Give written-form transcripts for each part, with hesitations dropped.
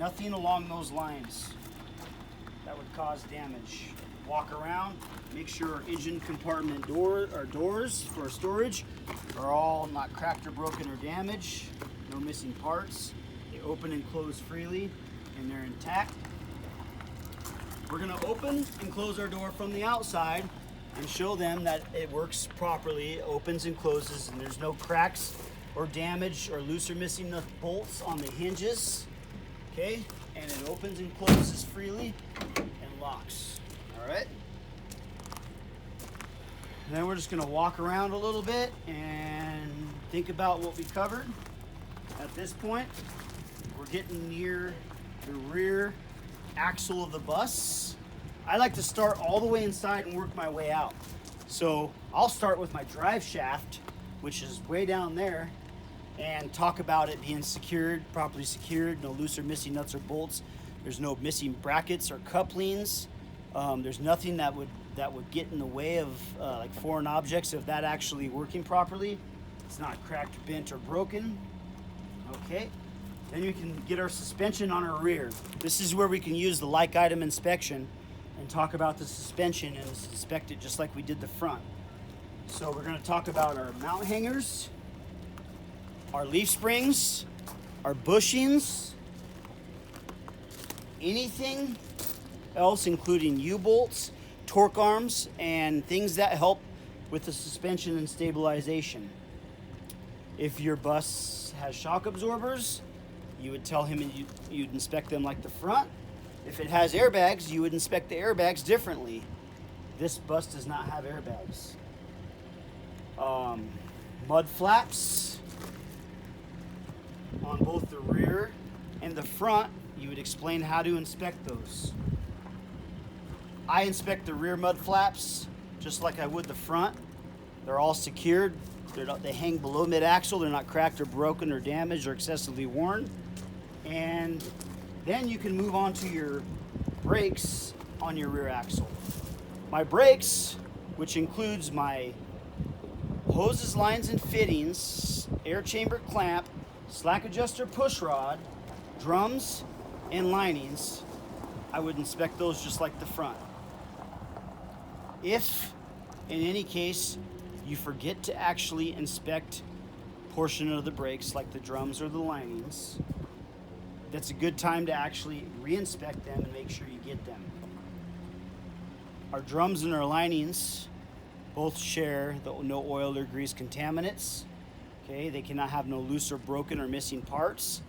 Nothing along those lines that would cause damage. Walk around, make sure our engine compartment doors for storage are all not cracked or broken or damaged. No missing parts. They open and close freely and they're intact. We're gonna open and close our door from the outside and show them that it works properly. It opens and closes and there's no cracks or damage or loose or missing bolts on the hinges. Okay, and it opens and closes freely and locks. All right. And then we're just gonna walk around a little bit and think about what we covered. At this point, we're getting near the rear axle of the bus. I like to start all the way inside and work my way out. So I'll start with my drive shaft, which is way down there, and talk about it being secured, properly secured, no loose or missing nuts or bolts. There's no missing brackets or couplings. There's nothing that would get in the way of like foreign objects of that actually working properly. It's not cracked, bent, or broken. Okay. Then we can get our suspension on our rear. This is where we can use the like item inspection and talk about the suspension and inspect it just like we did the front. So we're going to talk about our mount hangers, our leaf springs, our bushings, anything else including U-bolts, torque arms, and things that help with the suspension and stabilization. If your bus has shock absorbers, you would tell him you'd inspect them like the front. If it has airbags, you would inspect the airbags differently. This bus does not have airbags. Mud flaps on both the rear and the front, you would explain how to inspect those. I inspect the rear mud flaps just like I would the front. They're all secured. They hang below mid-axle. They're not cracked or broken or damaged or excessively worn. And then you can move on to your brakes on your rear axle. My brakes, which includes my hoses, lines, and fittings, air chamber clamp, slack adjuster push rod, drums, and linings, I would inspect those just like the front. If, in any case, you forget to actually inspect a portion of the brakes, like the drums or the linings, that's a good time to actually re-inspect them and make sure you get them. Our drums and our linings both share the no oil or grease contaminants. Okay, they cannot have no loose or broken or missing parts.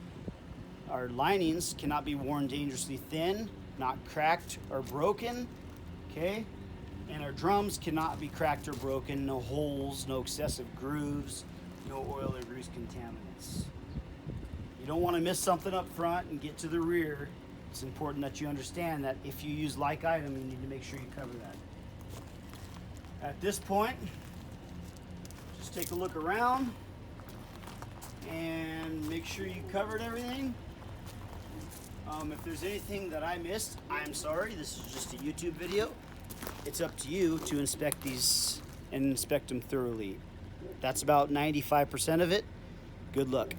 Our linings cannot be worn dangerously thin, not cracked or broken. Okay, and our drums cannot be cracked or broken, no holes, no excessive grooves, no oil or grease contaminants. You don't want to miss something up front and get to the rear. It's important that you understand that if you use like item, you need to make sure you cover that. At this point, just take a look around and make sure you covered everything. If there's anything that I missed, I'm sorry. This is just a YouTube video. It's up to you to inspect these and inspect them thoroughly. That's about 95% of it. Good luck.